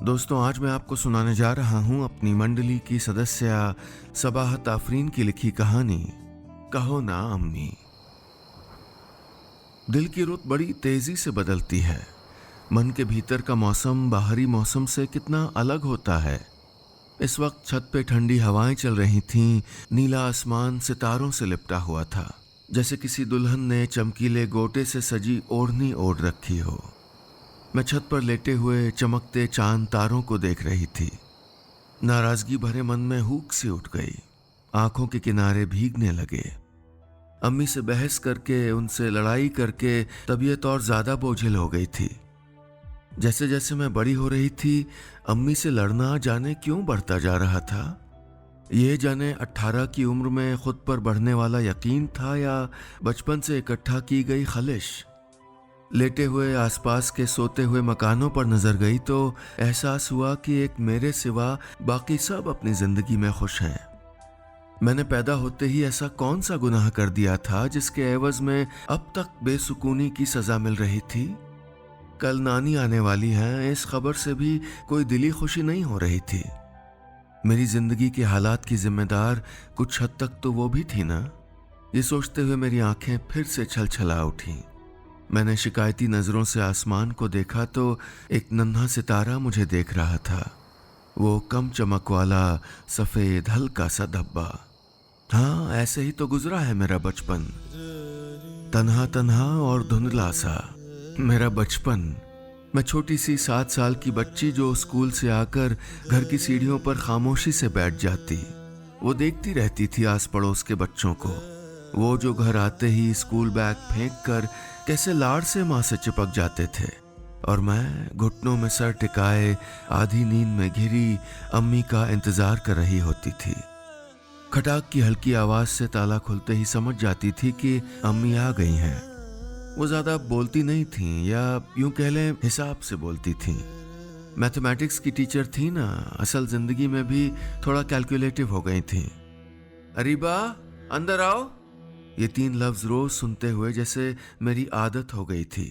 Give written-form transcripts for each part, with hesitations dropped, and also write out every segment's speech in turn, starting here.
दोस्तों, आज मैं आपको सुनाने जा रहा हूं अपनी मंडली की सदस्य सबाहत आफरीन की लिखी कहानी कहो ना अम्मी। दिल की रुत बड़ी तेजी से बदलती है। मन के भीतर का मौसम बाहरी मौसम से कितना अलग होता है। इस वक्त छत पे ठंडी हवाएं चल रही थीं। नीला आसमान सितारों से लिपटा हुआ था, जैसे किसी दुल्हन ने चमकीले गोटे से सजी ओढ़नी ओढ़ रखी हो। मैं छत पर लेटे हुए चमकते चांद तारों को देख रही थी। नाराजगी भरे मन में हूक सी उठ गई। आंखों के किनारे भीगने लगे। अम्मी से बहस करके, उनसे लड़ाई करके तबीयत और ज्यादा बोझिल हो गई थी। जैसे जैसे मैं बड़ी हो रही थी, अम्मी से लड़ना जाने क्यों बढ़ता जा रहा था। ये जाने 18 की उम्र में खुद पर बढ़ने वाला यकीन था या बचपन से इकट्ठा की गई खलिश। लेटे हुए आसपास के सोते हुए मकानों पर नजर गई तो एहसास हुआ कि एक मेरे सिवा बाकी सब अपनी जिंदगी में खुश हैं। मैंने पैदा होते ही ऐसा कौन सा गुनाह कर दिया था जिसके एवज में अब तक बेसुकूनी की सजा मिल रही थी। कल नानी आने वाली हैं, इस खबर से भी कोई दिली खुशी नहीं हो रही थी। मेरी जिंदगी के हालात की जिम्मेदार कुछ हद तक तो वो भी थी ना। ये सोचते हुए मेरी आंखें फिर से छलछला उठी। मैंने शिकायती नजरों से आसमान को देखा तो एक नन्हा सितारा मुझे देख रहा था। वो कम चमक वाला सफेद हल्का सा धब्बा। हाँ, ऐसे ही तो गुजरा है मेरा बचपन, तन्हा तन्हा और धुंधला सा। मेरा बचपन। मैं छोटी सी 7 साल की बच्ची जो स्कूल से आकर घर की सीढ़ियों पर खामोशी से बैठ जाती। वो देखती रहती थी आस पड़ोस के बच्चों को। वो जो घर आते ही स्कूल बैग फेंक कर कैसे लाड़ से माँ से चिपक जाते थे, और मैं घुटनों में सर टिकाए आधी नींद में घिरी अम्मी का इंतजार कर रही होती थी। खटाक की हल्की आवाज से ताला खुलते ही समझ जाती थी कि अम्मी आ गई हैं। वो ज्यादा बोलती नहीं थीं, या यूं कह लें हिसाब से बोलती थीं। मैथमेटिक्स की टीचर थी ना, असल जिंदगी में भी थोड़ा कैलकुलेटिव हो गई थीं। अरीबा, अंदर आओ। ये 3 लफ्ज रोज सुनते हुए जैसे मेरी आदत हो गई थी।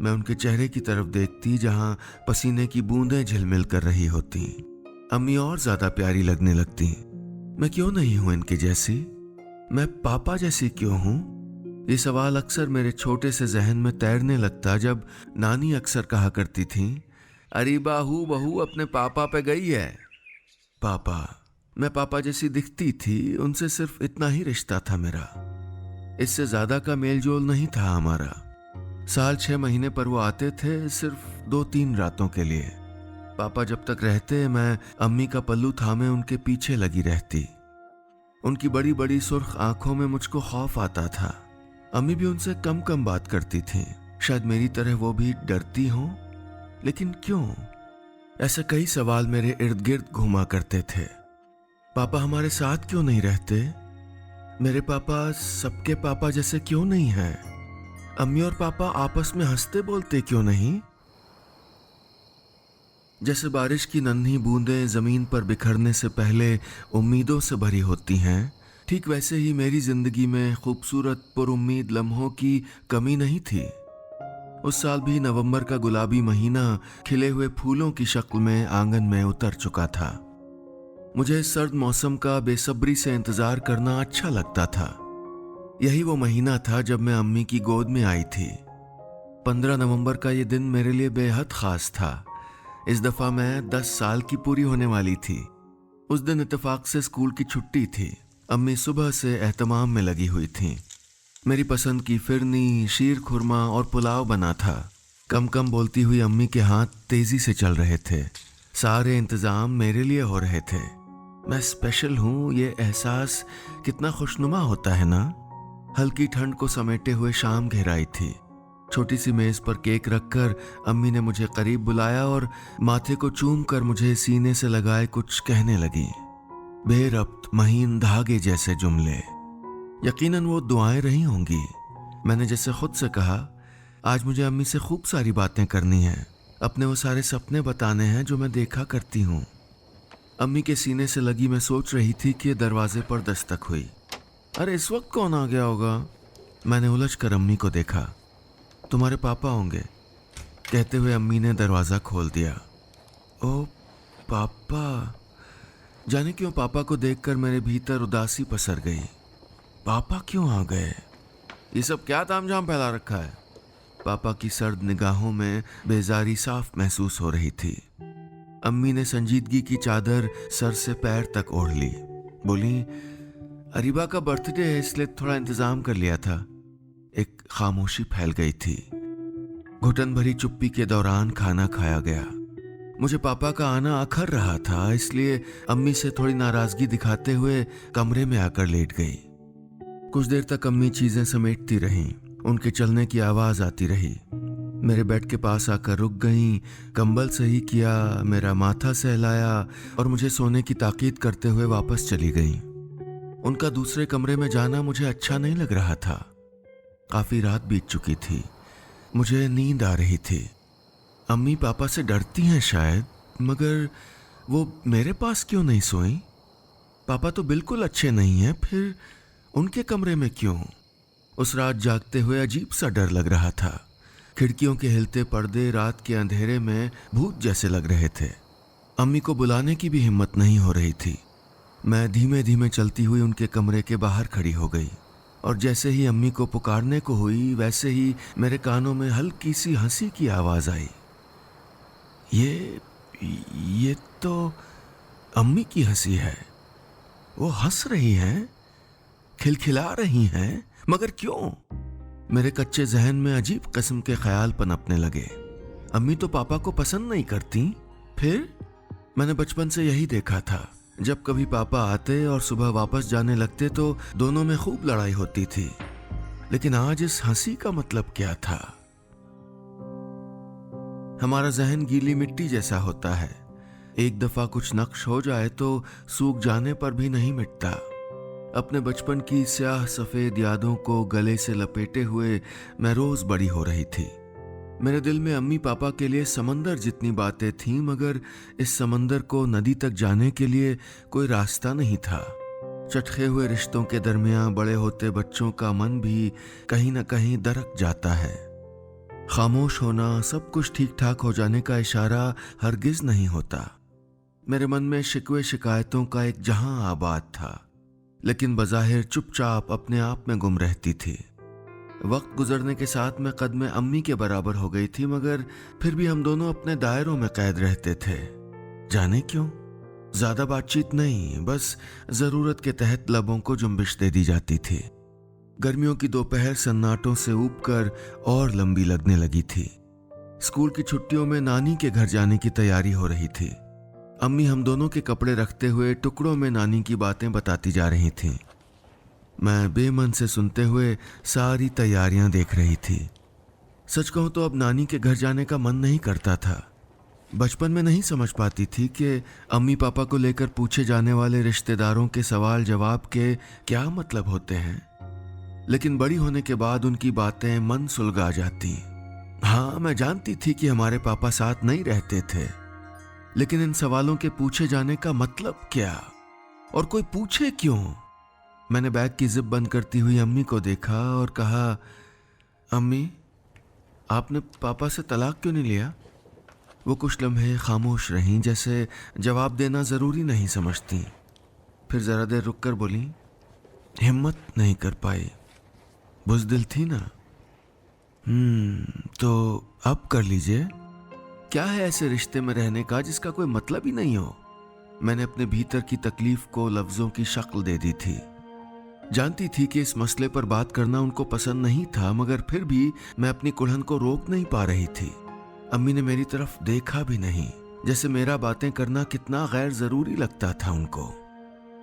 मैं उनके चेहरे की तरफ देखती जहां पसीने की बूंदें झिलमिल कर रही होती। अम्मी और ज्यादा प्यारी लगने लगती। मैं क्यों नहीं हूं इनकी जैसी? मैं पापा जैसी क्यों हूं? ये सवाल अक्सर मेरे छोटे से जहन में तैरने लगता जब नानी अक्सर कहा करती थी, अरीबा हूँ बहू अपने पापा पे गई है। पापा। मैं पापा जैसी दिखती थी, उनसे सिर्फ इतना ही रिश्ता था मेरा। इससे ज्यादा का मेलजोल नहीं था हमारा। साल 6 महीने पर वो आते थे, सिर्फ 2-3 रातों के लिए। पापा जब तक रहते मैं अम्मी का पल्लू थामे उनके पीछे लगी रहती। उनकी बड़ी बड़ी सुर्ख आंखों में मुझको खौफ आता था। अम्मी भी उनसे कम कम बात करती थी। शायद मेरी तरह वो भी डरती हों, लेकिन क्यों? ऐसे कई सवाल मेरे इर्द गिर्द घूमा करते थे। पापा हमारे साथ क्यों नहीं रहते? मेरे पापा सबके पापा जैसे क्यों नहीं हैं? अम्मी और पापा आपस में हंसते बोलते क्यों नहीं? जैसे बारिश की नन्ही बूंदें जमीन पर बिखरने से पहले उम्मीदों से भरी होती हैं, ठीक वैसे ही मेरी जिंदगी में खूबसूरत पुरुम्मीद लम्हों की कमी नहीं थी। उस साल भी नवंबर का गुलाबी महीना खिले हुए फूलों की शक्ल में आंगन में उतर चुका था। मुझे इस सर्द मौसम का बेसब्री से इंतजार करना अच्छा लगता था। यही वो महीना था जब मैं अम्मी की गोद में आई थी। 15 नवंबर का ये दिन मेरे लिए बेहद खास था। इस दफा मैं 10 साल की पूरी होने वाली थी। उस दिन इत्तेफाक से स्कूल की छुट्टी थी। अम्मी सुबह से एहतमाम में लगी हुई थीं। मेरी पसंद की फिरनी, शीर खुरमा और पुलाव बना था। कम कम बोलती हुई अम्मी के हाथ तेजी से चल रहे थे। सारे इंतजाम मेरे लिए हो रहे थे। मैं स्पेशल हूँ, ये एहसास कितना खुशनुमा होता है ना। हल्की ठंड को समेटे हुए शाम घेराई थी। छोटी सी मेज पर केक रखकर अम्मी ने मुझे करीब बुलाया और माथे को चूम कर मुझे सीने से लगाए कुछ कहने लगी। बेरब्त महीन धागे जैसे जुमले। यकीनन वो दुआएं रही होंगी। मैंने जैसे खुद से कहा, आज मुझे अम्मी से खूब सारी बातें करनी हैं। अपने वो सारे सपने बताने हैं जो मैं देखा करती हूँ। अम्मी के सीने से लगी मैं सोच रही थी कि दरवाजे पर दस्तक हुई। अरे इस वक्त कौन आ गया होगा? मैंने उलझ कर अम्मी को देखा। तुम्हारे पापा होंगे, कहते हुए अम्मी ने दरवाज़ा खोल दिया। ओ पापा। जाने क्यों पापा को देखकर मेरे भीतर उदासी पसर गई। पापा क्यों आ गए? ये सब क्या तामझाम फैला रखा है? पापा की सर्द निगाहों में बेजारी साफ महसूस हो रही थी। अम्मी ने संजीदगी की चादर सर से पैर तक ओढ़ ली। बोली, अरीबा का बर्थडे है इसलिए थोड़ा इंतजाम कर लिया था। एक खामोशी फैल गई थी। घुटन भरी चुप्पी के दौरान खाना खाया गया। मुझे पापा का आना अखर रहा था, इसलिए अम्मी से थोड़ी नाराजगी दिखाते हुए कमरे में आकर लेट गई। कुछ देर तक अम्मी चीजें समेटती रहीं। उनके चलने की आवाज आती रही। मेरे बेड के पास आकर रुक गईं, कंबल सही किया, मेरा माथा सहलाया और मुझे सोने की ताकीद करते हुए वापस चली गईं। उनका दूसरे कमरे में जाना मुझे अच्छा नहीं लग रहा था। काफी रात बीत चुकी थी, मुझे नींद आ रही थी। अम्मी पापा से डरती हैं शायद, मगर वो मेरे पास क्यों नहीं सोई? पापा तो बिल्कुल अच्छे नहीं हैं, फिर उनके कमरे में क्यों? उस रात जागते हुए अजीब सा डर लग रहा था। खिड़कियों के हिलते पर्दे रात के अंधेरे में भूत जैसे लग रहे थे। अम्मी को बुलाने की भी हिम्मत नहीं हो रही थी। मैं धीमे धीमे चलती हुई उनके कमरे के बाहर खड़ी हो गई और जैसे ही अम्मी को पुकारने को हुई वैसे ही मेरे कानों में हल्की सी हंसी की आवाज आई। ये तो अम्मी की हंसी है। वो हंस रही हैं, खिलखिला रही हैं, मगर क्यों? मेरे कच्चे जहन में अजीब किस्म के ख्याल पनपने लगे। अम्मी तो पापा को पसंद नहीं करती। फिर मैंने बचपन से यही देखा था। जब कभी पापा आते और सुबह वापस जाने लगते तो दोनों में खूब लड़ाई होती थी। लेकिन आज इस हंसी का मतलब क्या था? हमारा जहन गीली मिट्टी जैसा होता है। एक दफा कुछ नक्श हो जाए तो सूख जाने पर भी नहीं मिटता। अपने बचपन की स्याह सफेद यादों को गले से लपेटे हुए मैं रोज बड़ी हो रही थी। मेरे दिल में अम्मी पापा के लिए समंदर जितनी बातें थीं, मगर इस समंदर को नदी तक जाने के लिए कोई रास्ता नहीं था। चटखे हुए रिश्तों के दरमियां बड़े होते बच्चों का मन भी कहीं न कहीं दरक जाता है। खामोश होना सब कुछ ठीक ठाक हो जाने का इशारा हरगिज नहीं होता। मेरे मन में शिकवे शिकायतों का एक जहां आबाद था, लेकिन बज़ाहिर चुपचाप अपने आप में गुम रहती थी। वक्त गुजरने के साथ मैं कद में अम्मी के बराबर हो गई थी, मगर फिर भी हम दोनों अपने दायरों में कैद रहते थे। जाने क्यों? ज्यादा बातचीत नहीं, बस जरूरत के तहत लबों को जुम्बिश दे दी जाती थी। गर्मियों की दोपहर सन्नाटों से ऊबकर और लंबी लगने लगी थी। स्कूल की छुट्टियों में नानी के घर जाने की तैयारी हो रही थी। अम्मी हम दोनों के कपड़े रखते हुए टुकड़ों में नानी की बातें बताती जा रही थीं। मैं बेमन से सुनते हुए सारी तैयारियां देख रही थी। सच कहूं तो अब नानी के घर जाने का मन नहीं करता था। बचपन में नहीं समझ पाती थी कि अम्मी पापा को लेकर पूछे जाने वाले रिश्तेदारों के सवाल जवाब के क्या मतलब होते हैं, लेकिन बड़ी होने के बाद उनकी बातें मन सुलगा जाती। हाँ, मैं जानती थी कि हमारे पापा साथ नहीं रहते थे, लेकिन इन सवालों के पूछे जाने का मतलब क्या, और कोई पूछे क्यों? मैंने बैग की जिप बंद करती हुई अम्मी को देखा और कहा, अम्मी, आपने पापा से तलाक क्यों नहीं लिया? वो कुछ लम्हे खामोश रहीं, जैसे जवाब देना जरूरी नहीं समझती। फिर जरा देर रुककर बोली, हिम्मत नहीं कर पाई, बुज़दिल थी ना। तो अब कर लीजिए। क्या है ऐसे रिश्ते में रहने का जिसका कोई मतलब ही नहीं हो? मैंने अपने भीतर की तकलीफ को लफ्जों की शक्ल दे दी थी। जानती थी कि इस मसले पर बात करना उनको पसंद नहीं था, मगर फिर भी मैं अपनी कुल्हन को रोक नहीं पा रही थी। अम्मी ने मेरी तरफ देखा भी नहीं, जैसे मेरा बातें करना कितना गैर जरूरी लगता था उनको।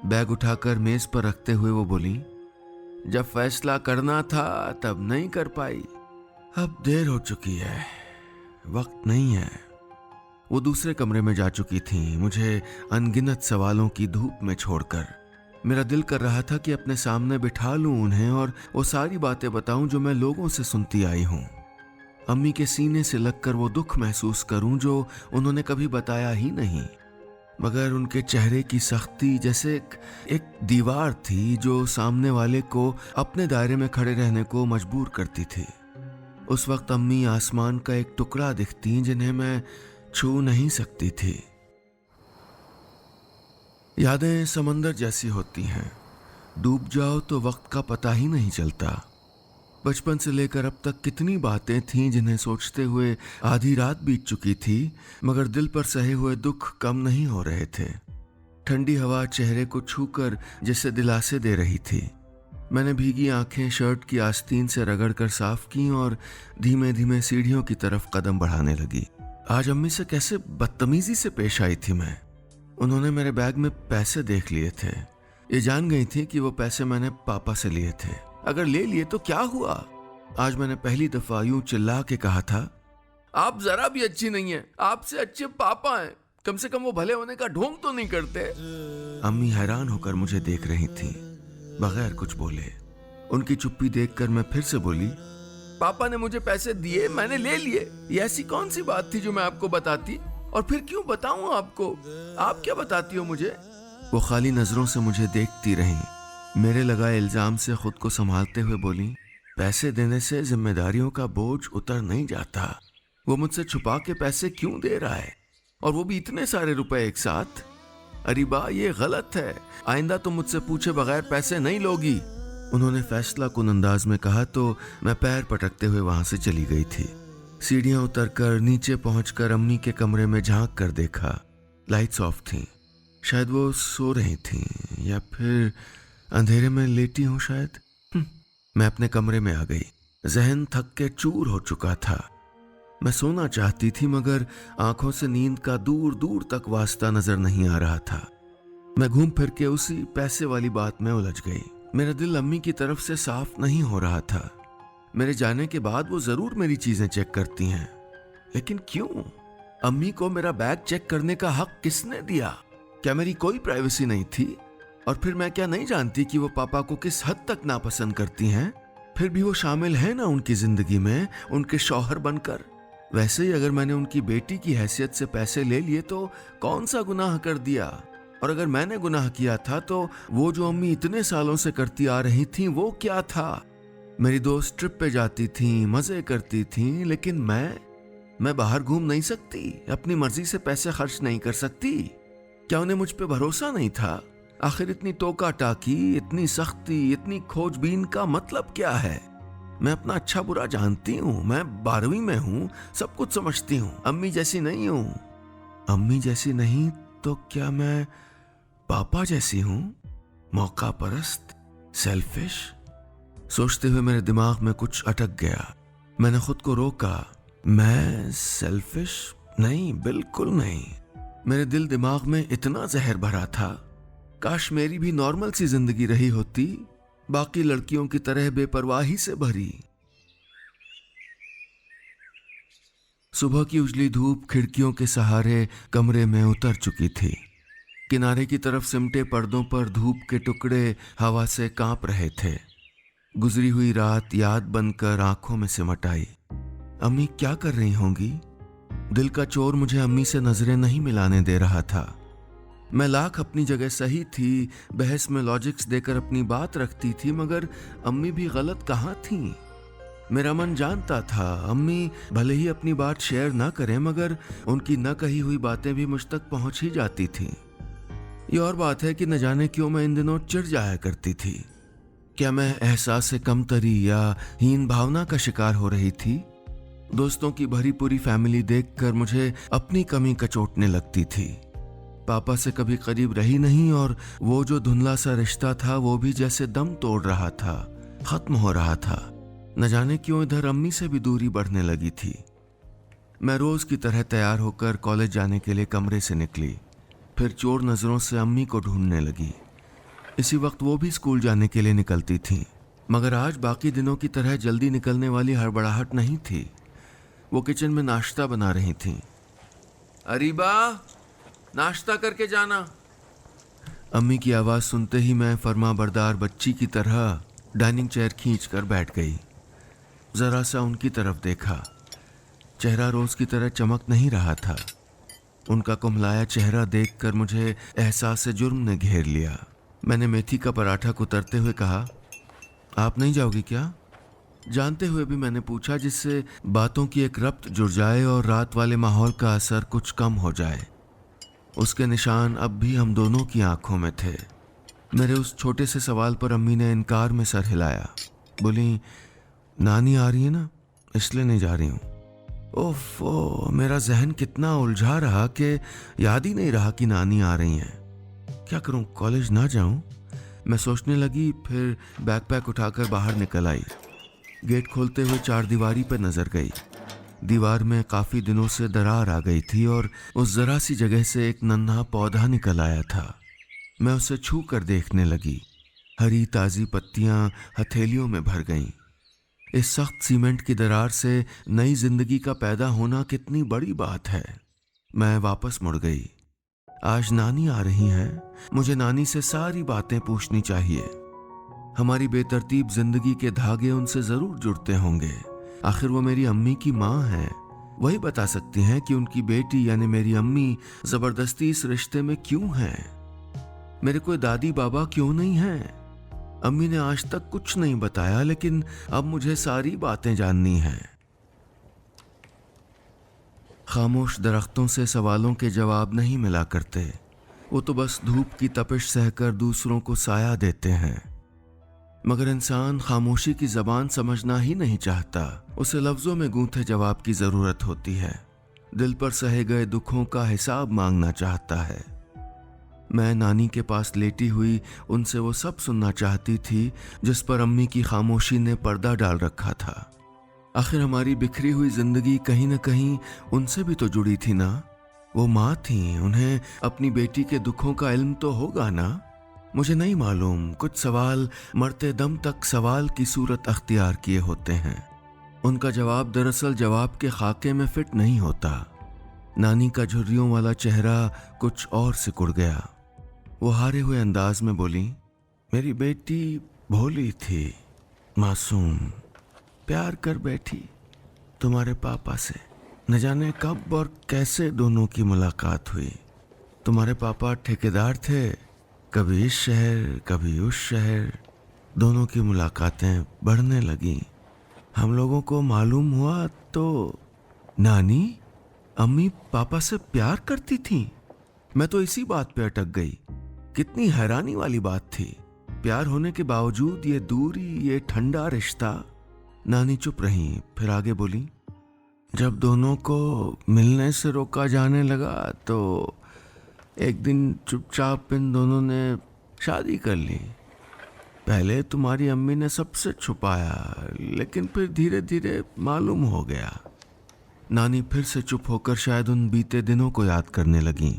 बैग उठाकर मेज पर रखते हुए वो बोली, जब फैसला करना था तब नहीं कर पाई, अब देर हो चुकी है, वक्त नहीं है। वो दूसरे कमरे में जा चुकी थीं, मुझे अनगिनत सवालों की धूप में छोड़कर। मेरा दिल कर रहा था कि अपने सामने बिठा लूं उन्हें और वो सारी बातें बताऊं जो मैं लोगों से सुनती आई हूं। अम्मी के सीने से लगकर वो दुख महसूस करूं जो उन्होंने कभी बताया ही नहीं, मगर उनके चेहरे की सख्ती जैसे एक दीवार थी जो सामने वाले को अपने दायरे में खड़े रहने को मजबूर करती थी। उस वक्त अम्मी आसमान का एक टुकड़ा दिखती जिन्हें मैं छू नहीं सकती थी। यादें समंदर जैसी होती हैं, डूब जाओ तो वक्त का पता ही नहीं चलता। बचपन से लेकर अब तक कितनी बातें थीं जिन्हें सोचते हुए आधी रात बीत चुकी थी, मगर दिल पर सहे हुए दुख कम नहीं हो रहे थे। ठंडी हवा चेहरे को छूकर जैसे दिलासे दे रही थी। मैंने भीगी आंखें शर्ट की आस्तीन से रगड़कर साफ की और धीमे धीमे सीढ़ियों की तरफ कदम बढ़ाने लगी। आज अम्मी से कैसे बदतमीजी से पेश आई थी मैं। उन्होंने मेरे बैग में पैसे देख लिए थे। ये जान गई थी कि वो पैसे मैंने पापा से लिए थे। अगर ले लिए तो क्या हुआ। आज मैंने पहली दफा यूं चिल्ला के कहा था, आप जरा भी अच्छी नहीं है, आपसे अच्छे पापा हैं, कम से कम वो भले होने का ढोंग तो नहीं करते। अम्मी हैरान होकर मुझे देख रही थी, बगैर कुछ बोले। उनकी चुप्पी देखकर मैं फिर से बोली, पापा ने मुझे पैसे दिए, मैंने ले लिए। ये ऐसी कौन सी बात थी जो मैं आपको बताती, और फिर क्यों बताऊं आपको, आप क्या बताती हो मुझे। वो खाली नजरों से मुझे देखती रही। मेरे लगाए इल्जाम से खुद को संभालते हुए बोली, पैसे देने से जिम्मेदारियों का बोझ उतर नहीं जाता। वो मुझसे छुपा के पैसे क्यों दे रहा है, और वो भी इतने सारे रुपए एक साथ। अरे बा, ये गलत है, आइंदा तुम मुझसे पूछे बगैर पैसे नहीं लोगी। उन्होंने फैसला कुन अंदाज में कहा तो मैं पैर पटकते हुए वहां से चली गई थी। सीढ़ियां उतरकर नीचे पहुंचकर अम्मी के कमरे में झांक कर देखा। लाइट्स ऑफ थीं। शायद वो सो रही थीं, या फिर अंधेरे में लेटी हूं शायद। मैं अपने कमरे में आ गई। जहन थक के चूर हो चुका था। मैं सोना चाहती थी, मगर आंखों से नींद का दूर दूर तक वास्ता नजर नहीं आ रहा था। मैं घूम फिर के उसी पैसे वाली बात में उलझ गई। मेरा दिल अम्मी की तरफ से साफ नहीं हो रहा था। मेरे जाने के बाद वो जरूर मेरी चीजें चेक करती हैं, लेकिन क्यों? अम्मी को मेरा बैग चेक करने का हक किसने दिया? क्या मेरी कोई प्राइवेसी नहीं थी? और फिर मैं क्या नहीं जानती कि वो पापा को किस हद तक नापसंद करती हैं? फिर भी वो शामिल है ना उनकी जिंदगी में, उनके शौहर बनकर। वैसे ही अगर मैंने उनकी बेटी की हैसियत से पैसे ले लिए तो कौन सा गुनाह कर दिया? और अगर मैंने गुनाह किया था तो वो जो अम्मी इतने सालों से करती आ रही थी वो क्या था? मेरी दोस्त ट्रिप पे जाती थी, मजे करती थी, लेकिन मैं बाहर घूम नहीं सकती, अपनी मर्जी से पैसे खर्च नहीं कर सकती। क्या उन्हें मुझ पे भरोसा नहीं था? आखिर इतनी टोका टाकी, इतनी सख्ती, इतनी खोजबीन का मतलब क्या है? मैं अपना अच्छा बुरा जानती हूँ, मैं 12वीं में हूँ, सब कुछ समझती हूँ। अम्मी जैसी नहीं हूँ। अम्मी जैसी नहीं तो क्या मैं पापा जैसी हूँ? मौका परस्त, सेल्फिश। सोचते हुए मेरे दिमाग में कुछ अटक गया। मैंने खुद को रोका। मैं सेल्फिश नहीं, बिल्कुल नहीं। मेरे दिल दिमाग में इतना जहर भरा था। काश मेरी भी नॉर्मल सी जिंदगी रही होती, बाकी लड़कियों की तरह बेपरवाही से भरी। सुबह की उजली धूप खिड़कियों के सहारे कमरे में उतर चुकी थी। किनारे की तरफ सिमटे पर्दों पर धूप के टुकड़े हवा से कांप रहे थे। गुजरी हुई रात याद बनकर आंखों में सिमट आई। अम्मी क्या कर रही होंगी? दिल का चोर मुझे अम्मी से नजरें नहीं मिलाने दे रहा था। मैं लाख अपनी जगह सही थी, बहस में लॉजिक्स देकर अपनी बात रखती थी, मगर अम्मी भी गलत कहाँ थीं? मेरा मन जानता था अम्मी भले ही अपनी बात शेयर ना करें, मगर उनकी न कही हुई बातें भी मुझ तक पहुंच ही जाती थीं। ये और बात है कि न जाने क्यों मैं इन दिनों चिढ़ जाया करती थी। क्या मैं एहसास से कमतरी या हीन भावना का शिकार हो रही थी? दोस्तों की भरी पूरी फैमिली देखकर मुझे अपनी कमी कचोटने लगती थी। पापा से कभी करीब रही नहीं, और वो जो धुंधला सा रिश्ता था वो भी जैसे दम तोड़ रहा था, खत्म हो रहा था। न जाने क्यों इधर अम्मी से भी दूरी बढ़ने लगी थी। मैं रोज की तरह तैयार होकर कॉलेज जाने के लिए कमरे से निकली, फिर चोर नजरों से अम्मी को ढूंढने लगी। इसी वक्त वो भी स्कूल जाने के लिए निकलती थी, मगर आज बाकी दिनों की तरह जल्दी निकलने वाली हड़बड़ाहट नहीं थी। वो किचन में नाश्ता बना रही थी। अरीबा, नाश्ता करके जाना। अम्मी की आवाज सुनते ही मैं फरमाबरदार बच्ची की तरह डाइनिंग चेयर खींचकर बैठ गई। जरा सा उनकी तरफ देखा। चेहरा रोज की तरह चमक नहीं रहा था। उनका कुम्हलाया चेहरा देखकर मुझे एहसास जुर्म ने घेर लिया। मैंने मेथी का पराठा कुतरते हुए कहा, आप नहीं जाओगी क्या? जानते हुए भी मैंने पूछा, जिससे बातों की एक रब्त जुड़ जाए और रात वाले माहौल का असर कुछ कम हो जाए। उसके निशान अब भी हम दोनों की आंखों में थे। मेरे उस छोटे से सवाल पर अम्मी ने इनकार में सर हिलाया। बोली, नानी आ रही है ना, इसलिए नहीं जा रही हूँ। ओफो, मेरा जहन कितना उलझा रहा कि याद ही नहीं रहा कि नानी आ रही हैं। क्या करूँ, कॉलेज ना जाऊँ? मैं सोचने लगी, फिर बैकपैक उठाकर बाहर निकल आई। गेट खोलते हुए चारदीवारी पर नजर गई। दीवार में काफी दिनों से दरार आ गई थी और उस जरा सी जगह से एक नन्हा पौधा निकल आया था। मैं उसे छू कर देखने लगी। हरी ताजी पत्तियां हथेलियों में भर गईं। इस सख्त सीमेंट की दरार से नई जिंदगी का पैदा होना कितनी बड़ी बात है। मैं वापस मुड़ गई। आज नानी आ रही हैं, मुझे नानी से सारी बातें पूछनी चाहिए। हमारी बेतरतीब जिंदगी के धागे उनसे जरूर जुड़ते होंगे। आखिर वो मेरी अम्मी की माँ है। वही बता सकती हैं कि उनकी बेटी यानी मेरी अम्मी जबरदस्ती इस रिश्ते में क्यों है। मेरे कोई दादी बाबा क्यों नहीं हैं? अम्मी ने आज तक कुछ नहीं बताया, लेकिन अब मुझे सारी बातें जाननी हैं। खामोश दरख्तों से सवालों के जवाब नहीं मिला करते। वो तो बस धूप की तपिश सहकर दूसरों को साया देते हैं। मगर इंसान खामोशी की जबान समझना ही नहीं चाहता। उसे लफ्जों में गूंथे जवाब की जरूरत होती है। दिल पर सहे गए दुखों का हिसाब मांगना चाहता है। मैं नानी के पास लेटी हुई उनसे वो सब सुनना चाहती थी जिस पर अम्मी की खामोशी ने पर्दा डाल रखा था। आखिर हमारी बिखरी हुई जिंदगी कहीं न कहीं उनसे भी तो जुड़ी थी ना। वो माँ थी, उन्हें अपनी बेटी के दुखों का इल्म तो होगा ना। मुझे नहीं मालूम, कुछ सवाल मरते दम तक सवाल की सूरत अख्तियार किए होते हैं। उनका जवाब दरअसल जवाब के खाके में फिट नहीं होता। नानी का झुर्रियों वाला चेहरा कुछ और सिकुड़ गया। वो हारे हुए अंदाज में बोली, मेरी बेटी भोली थी, मासूम, प्यार कर बैठी तुम्हारे पापा से। न जाने कब और कैसे दोनों की मुलाकात हुई। तुम्हारे पापा ठेकेदार थे, कभी इस शहर कभी उस शहर। दोनों की मुलाकातें बढ़ने लगीं। हम लोगों को मालूम हुआ तो नानी अम्मी पापा से प्यार करती थीं। मैं तो इसी बात पे अटक गई। कितनी हैरानी वाली बात थी। प्यार होने के बावजूद ये दूरी, ये ठंडा रिश्ता। नानी चुप रही, फिर आगे बोली, जब दोनों को मिलने से रोका जाने लगा तो एक दिन चुपचाप इन दोनों ने शादी कर ली। पहले तुम्हारी अम्मी ने सबसे छुपाया, लेकिन फिर धीरे धीरे मालूम हो गया। नानी फिर से चुप होकर शायद उन बीते दिनों को याद करने लगी।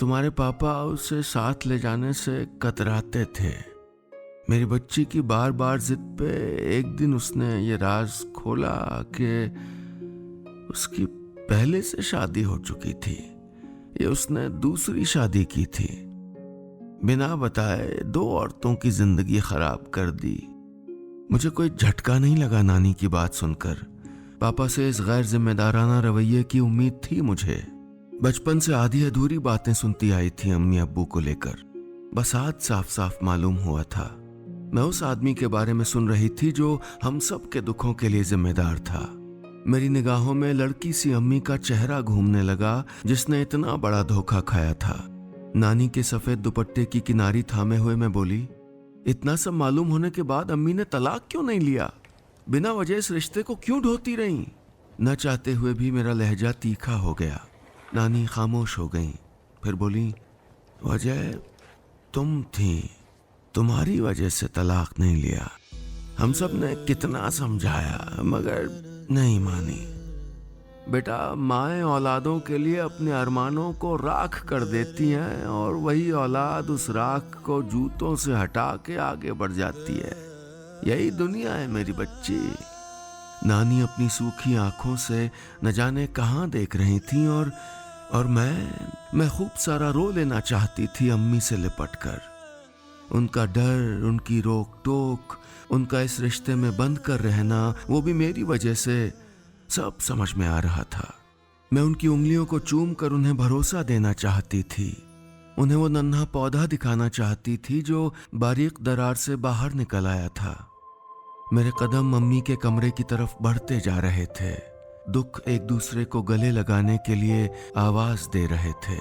तुम्हारे पापा उसे साथ ले जाने से कतराते थे। मेरी बच्ची की बार बार जिद पे एक दिन उसने ये राज खोला कि उसकी पहले से शादी हो चुकी थी। ये उसने दूसरी शादी की थी। बिना बताए 2 औरतों की जिंदगी खराब कर दी। मुझे कोई झटका नहीं लगा नानी की बात सुनकर। पापा से इस गैर जिम्मेदाराना रवैये की उम्मीद थी मुझे। बचपन से आधी अधूरी बातें सुनती आई थी अम्मी अब्बू को लेकर। बस आज साफ साफ मालूम हुआ था। मैं उस आदमी के बारे में सुन रही थी जो हम सब के दुखों के लिए जिम्मेदार था। मेरी निगाहों में लड़की सी अम्मी का चेहरा घूमने लगा जिसने इतना बड़ा धोखा खाया था। नानी के सफेद दुपट्टे की किनारी थामे हुए मैं बोली, इतना सब मालूम होने के बाद अम्मी ने तलाक क्यों नहीं लिया? बिना वजह इस रिश्ते को क्यों ढोती रही? न चाहते हुए भी मेरा लहजा तीखा हो गया। नानी खामोश हो गई, फिर बोली, वजह तुम थी, तुम्हारी वजह से तलाक नहीं लिया। हम सब ने कितना समझाया मगर नहीं मानी। बेटा, माएँ औलादों के लिए अपने अरमानों को राख कर देती हैं और वही औलाद उस राख को जूतों से हटा के आगे बढ़ जाती है। यही दुनिया है मेरी बच्ची। नानी अपनी सूखी आंखों से न जाने कहां देख रही थी और मैं खूब सारा रो लेना चाहती थी अम्मी से लिपटकर। उनका डर, उनकी रोक टोक, उनका इस रिश्ते में बंद कर रहना, वो भी मेरी वजह से, सब समझ में आ रहा था। मैं उनकी उंगलियों को चूम कर उन्हें भरोसा देना चाहती थी। उन्हें वो नन्हा पौधा दिखाना चाहती थी जो बारीक दरार से बाहर निकल आया था। मेरे कदम मम्मी के कमरे की तरफ बढ़ते जा रहे थे। दुख एक दूसरे को गले लगाने के लिए आवाज दे रहे थे।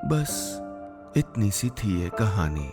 बस इतनी सी थी ये कहानी।